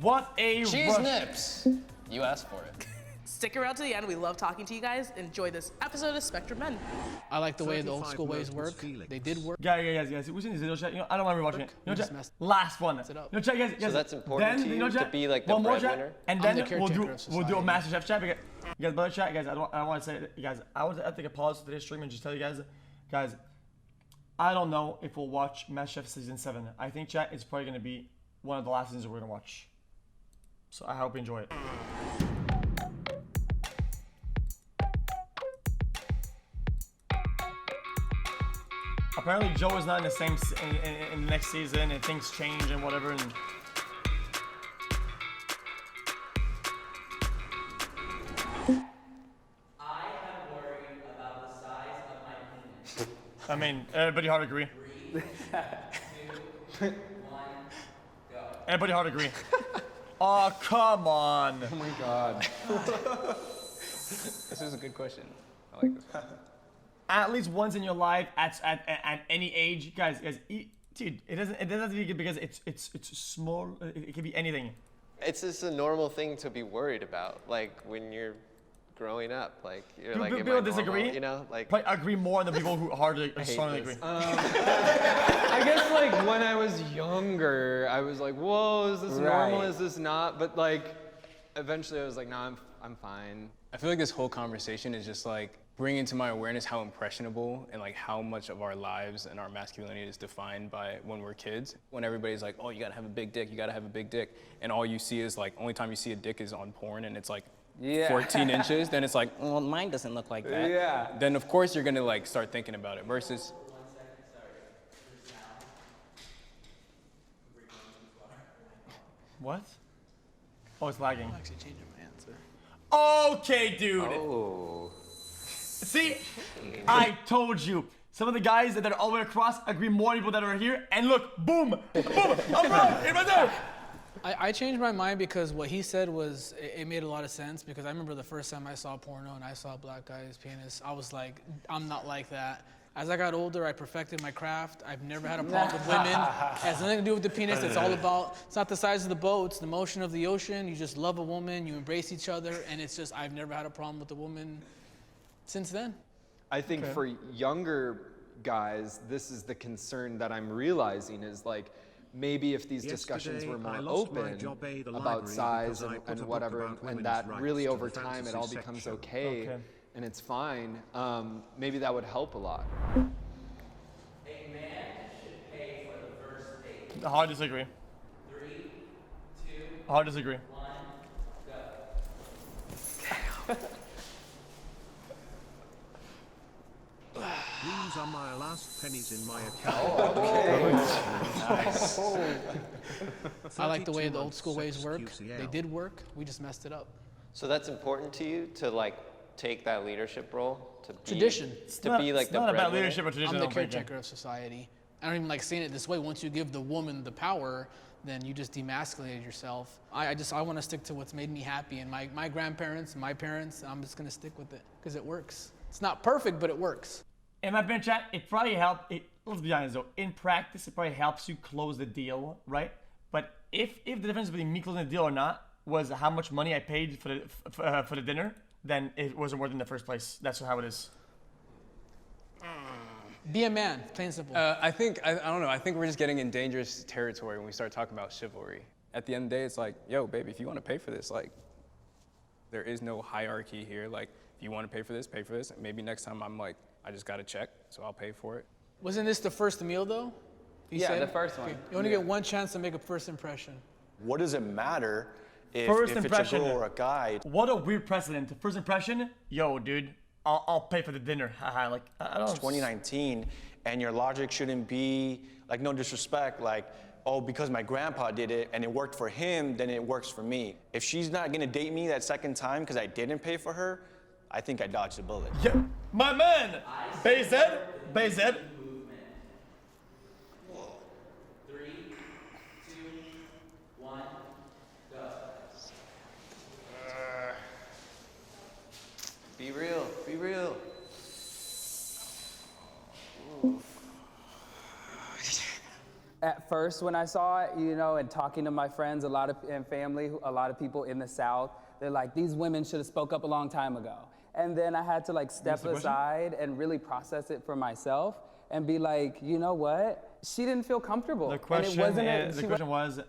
What a Cheese nips. You asked for it. Stick around to the end. We love talking to you guys. Enjoy this episode of Spectrum Men. I like the way the old school ways work. They did work. Guys. Who's in this video chat? You know, I don't mind rewatching it. You know, Just chat, messed last one. it up. You know, chat, guys. So that's important to you to be like the one more breadwinner? chat, and I'm then the we'll caretaker do of society. a Master Chef chat. Because, you guys, brother chat, guys. I don't want to say it, you guys. I want to take a pause to today's stream and just tell you guys. I don't know if we'll watch Master Chef season 7. I think chat is probably gonna be one of the last seasons we're gonna watch. So I hope you enjoy it. Apparently Joe is not in the same in the next season, and things change and whatever. And I am worried about the size of my penis. I mean, everybody hard agree. 3, 2, 1, go. Everybody hard agree. Oh, come on. Oh my god. This is a good question. I like this one. At least once in your life, at any age, guys, dude, it doesn't have to be good because it's small. It can be anything. It's just a normal thing to be worried about, like when you're growing up. Like you're like, am I People normal? disagree. You know, like Probably agree more than the people who hardly hate strongly this. agree. I guess like when I was younger, I was like, whoa, is this normal? Is this not? But like, eventually I was like, nah, I'm fine. I feel like this whole conversation is just like bringing to my awareness how impressionable and like how much of our lives and our masculinity is defined by when we're kids. When everybody's like, oh, you gotta have a big dick, you gotta have a big dick. And all you see is like, only time you see a dick is on porn and it's like 14 inches. Then it's like, well, mine doesn't look like that. Yeah. Then of course you're gonna like start thinking about it versus. 1 second, sorry. For sound. What? Oh, it's lagging. I'm actually changing my answer. Okay, dude. Oh. See, I told you. Some of the guys that are all the way across agree more people that are here. And look, boom, boom, I'm right there. I changed my mind because what he said was, it made a lot of sense because I remember the first time I saw porno and I saw a black guy's penis, I was like, I'm not like that. As I got older, I perfected my craft. I've never had a problem with women. It has nothing to do with the penis. It's all about, it's not the size of the boat, it's the motion of the ocean. You just love a woman, you embrace each other, and it's just, I've never had a problem with a woman since then. I think for younger guys, this is the concern that I'm realizing is like, maybe if these discussions were more open about size and whatever, and that really over time it all becomes okay and it's fine, maybe that would help a lot. A man should pay for the first date. Hard disagree. 3, 2, Hard disagree. 1, go. These are my last pennies in my account. I like the way the old school ways work. They did work, we just messed it up. So that's important to you to like take that leadership role to be, Tradition. to be like it's the not about breadwinner? leadership or tradition. I'm I the don't think. caretaker of society. I don't even like saying it this way. Once you give the woman the power, then you just demasculate yourself. I want to stick to what's made me happy, and my grandparents, my parents, I'm just gonna stick with it because it works. It's not perfect, but it works. In my opinion, chat, it probably helped. Let's be honest though. In practice, it probably helps you close the deal, right? But if the difference between me closing the deal or not was how much money I paid for the dinner, then it wasn't worth it in the first place. That's how it is. Be a man, plain and simple. I don't know, I think we're just getting in dangerous territory when we start talking about chivalry. At the end of the day, it's like, yo, baby, if you want to pay for this, like, there is no hierarchy here. Like, if you want to pay for this, and maybe next time I'm like, I just got a check, so I'll pay for it. Wasn't this the first meal though? Yeah, the first one. Okay. You only get one chance to make a first impression. What does it matter if First it's impression. a girl or a guy? What a weird precedent. The first impression, yo, dude, I'll pay for the dinner. Haha, like I don't. It's 2019, and your logic shouldn't be like, no disrespect, like, oh, because my grandpa did it and it worked for him, then it works for me. If she's not gonna date me that second time because I didn't pay for her, I think I dodged a bullet. Yeah, my man, Bayzed. 3, 2, 1, go. Be real, be real. At At first, when I saw it, you know, and talking to my friends, and family, a lot of people in the South, they're like, these women should have spoke up a long time ago. And then I had to like step aside and really process it for myself and be like, you know what? She didn't feel comfortable. The question, was,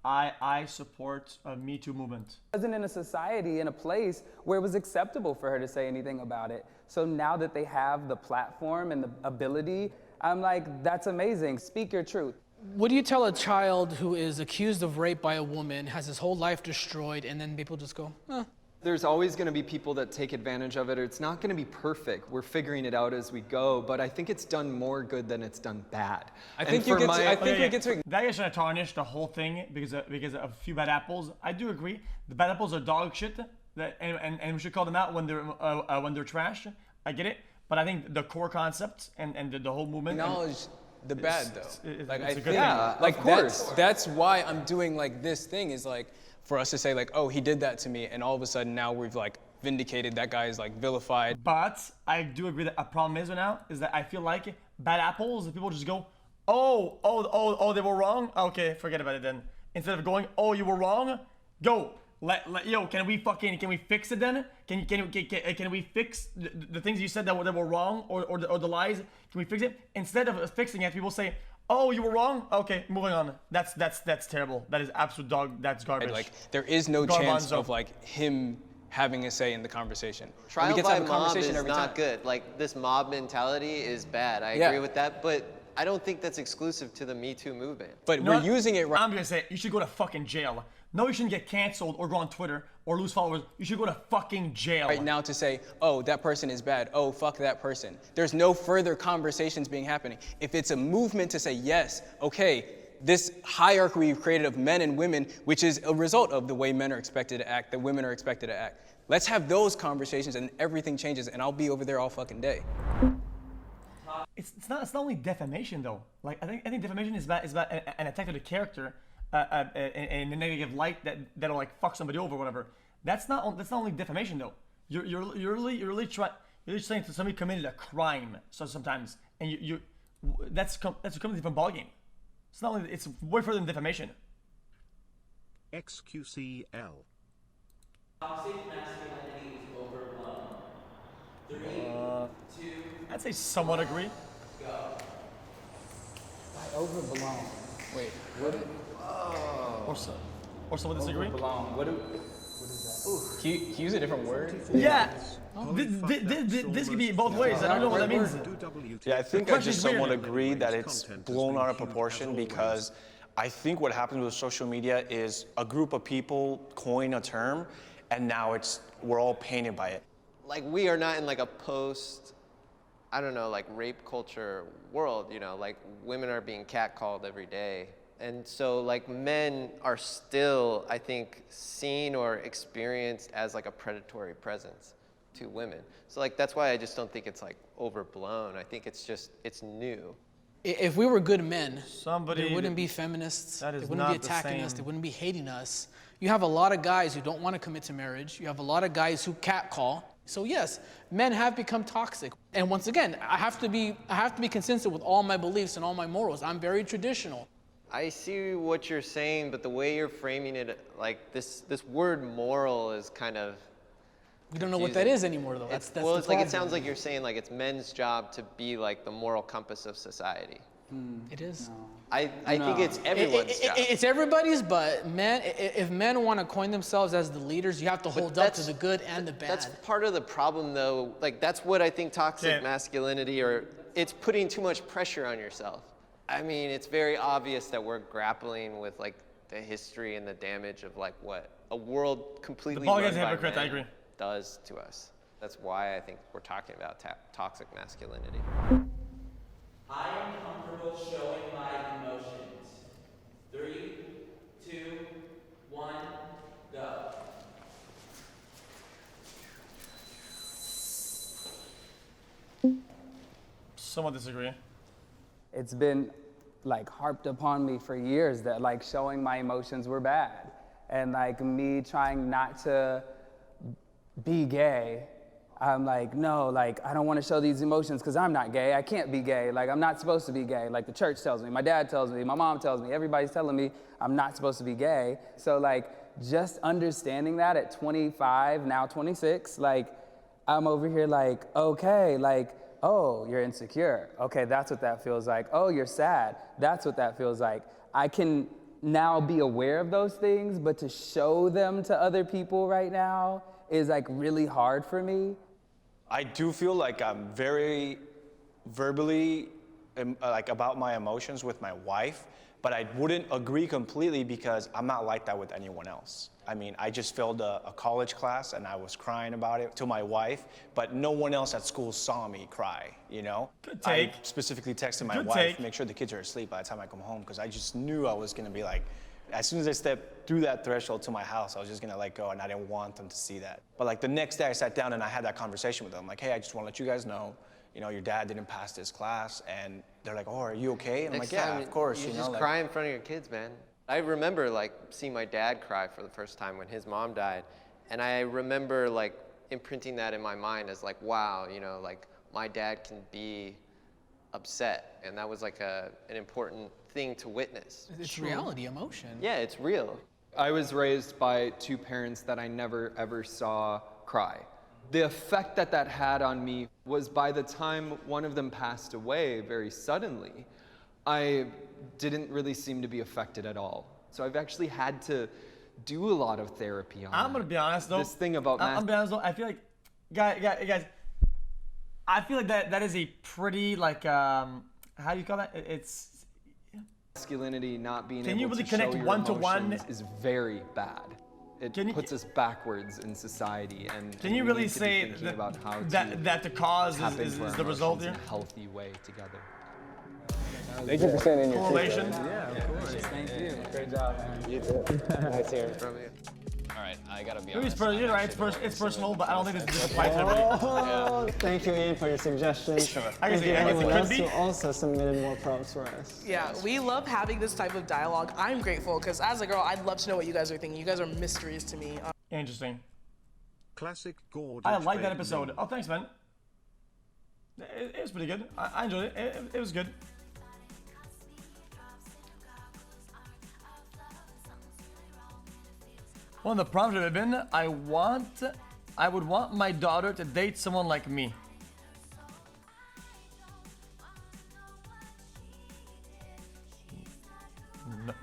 I support a Me Too movement. Wasn't in a society, in a place where it was acceptable for her to say anything about it. So now that they have the platform and the ability, I'm like, that's amazing. Speak your truth. What do you tell a child who is accused of rape by a woman, has his whole life destroyed, and then people just go, There's always going to be people that take advantage of it. It's not going to be perfect. We're figuring it out as we go, but I think it's done more good than it's done bad. I think we get to. That guy's trying to tarnish the whole thing because of a few bad apples. I do agree. The bad apples are dog shit, and we should call them out when they're trash. I get it, but I think the core concept and the whole movement. Acknowledge the bad though. Like I think, like that's why I'm doing like this thing is like for us to say like, oh, he did that to me, and all of a sudden now we've like vindicated that guy is like vilified. But I do agree that a problem is now is that I feel like bad apples, people just go, oh, they were wrong. Okay, forget about it then. Instead of going, oh, you were wrong, go. Can we fix it then? Can we fix the things you said that were wrong or the lies? Can we fix it? Instead of fixing it, people say, oh, you were wrong? Okay, moving on. That's terrible. That is absolute dog. That's garbage. Like there is no chance of like him having a say in the conversation. Trial by mob is not good. Like this mob mentality is bad. I agree with that, but I don't think that's exclusive to the Me Too movement. But we're using it right. I'm gonna say you should go to fucking jail. No, you shouldn't get canceled or go on Twitter or lose followers. You should go to fucking jail. Right now to say, oh, that person is bad. Oh, fuck that person. There's no further conversations being happening. If it's a movement to say, yes, okay, this hierarchy we've created of men and women, which is a result of the way men are expected to act, that women are expected to act. Let's have those conversations and everything changes and I'll be over there all fucking day. It's not only defamation though. Like I think defamation is about an attack of the character. In a negative light that'll like fuck somebody over or whatever. That's not only defamation though. You're really saying that somebody committed a crime. So sometimes and that's a completely different ballgame. It's not only it's way further than defamation. xQcl. Toxic masculinity is overblown. 3, 2. I'd say somewhat agree. Go. By overblown. Wait, what? Or someone disagree? What is that? Can you use a different word? Yeah. This could be both ways. I don't know what that means. Yeah, I think I just somewhat agree that it's blown out of proportion because I think what happens with social media is a group of people coin a term and now we're all painted by it. Like we are not in like a post, I don't know, like rape culture world, you know, like women are being catcalled every day. And so like men are still, I think, seen or experienced as like a predatory presence to women. So like that's why I just don't think it's like overblown. I think it's new. If we were good men, there wouldn't be feminists, they wouldn't not be attacking the us, they wouldn't be hating us. You have a lot of guys who don't want to commit to marriage. You have a lot of guys who catcall. So yes, men have become toxic. And once again, I have to be consistent with all my beliefs and all my morals. I'm very traditional. I see what you're saying, but the way you're framing it, like this word moral is kind of We don't know what that is anymore, though. That's well, it's like it sounds like you're saying like it's men's job to be like the moral compass of society. It is. No. I think it's everyone's job. It's everybody's, but men, if men want to coin themselves as the leaders, you have to hold up to the good and the bad. That's part of the problem, though. Like that's what I think toxic masculinity, or it's putting too much pressure on yourself. I mean, it's very obvious that we're grappling with like the history and the damage of like what a world completely run by men I agree. does to us. That's why I think we're talking about toxic masculinity. I am comfortable showing my emotions. 3, 2, 1, go. Somewhat disagree. It's been like harped upon me for years that like showing my emotions were bad. And like me trying not to be gay I'm like, no, like, I don't want to show these emotions because I'm not gay. I can't be gay. Like, I'm not supposed to be gay. Like, the church tells me, my dad tells me, my mom tells me, everybody's telling me I'm not supposed to be gay. So, like, just understanding that at 25, now 26, like, I'm over here like, okay, like, oh, you're insecure. Okay, that's what that feels like. Oh, you're sad. That's what that feels like. I can now be aware of those things, but to show them to other people right now is like really hard for me. I do feel like I'm very verbally like about my emotions with my wife, but I wouldn't agree completely because I'm not like that with anyone else. I mean, I just failed a college class and I was crying about it to my wife, but no one else at school saw me cry, you know? Good take. I specifically texted my Good wife, take. make sure the kids are asleep by the time I come home, because I just knew I was gonna be like, as soon as I stepped through that threshold to my house, I was just gonna let go and I didn't want them to see that. But like the next day I sat down and I had that conversation with them, like, hey, I just wanna let you guys know, you know, your dad didn't pass this class, and they're like, oh, are you okay? And I'm Next like, yeah, time, of course, you you know. just like, cry in front of your kids, man. I remember like seeing my dad cry for the first time when his mom died, and I remember like imprinting that in my mind as like, wow, you know, like my dad can be upset, and that was like an important thing to witness. It's reality, emotion. Yeah, it's real. I was raised by two parents that I never ever saw cry. The effect that that had on me was by the time one of them passed away very suddenly, I didn't really seem to be affected at all. So I've actually had to do a lot of therapy on I'm gonna be honest though. This thing about I'm gonna be honest though. I feel like, guys, I feel like that is a pretty like how do you call that? It's masculinity not being Can you able really to connect show your one-to-one? emotions is very bad. It puts us backwards in society, and Can you we really need to be say thinking about how that the cause tap is into our the result emotions here? in a healthy way together. Thank you for sending your Correlation. Yeah, of course. Thank you. Great job, man. You too. Nice hearing from you. All right, I gotta be Maybe honest. you're right. It's personal, but I don't think this applies to everybody. Oh, thank you, Ian, for your suggestion. I guess Thank you, it anyone could else be. who also submitted more props for us. Yeah, we love having this type of dialogue. I'm grateful because as a girl, I'd love to know what you guys are thinking. You guys are mysteries to me. Interesting. Classic gorgeous. I like that baby. episode. Oh, thanks, man. It was pretty good. I enjoyed it. It was good. One of the prompts would have been, I would want my daughter to date someone like me.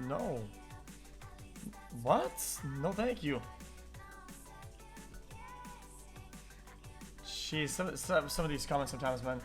No. What? No, thank you. Jeez, some of these comments sometimes, man.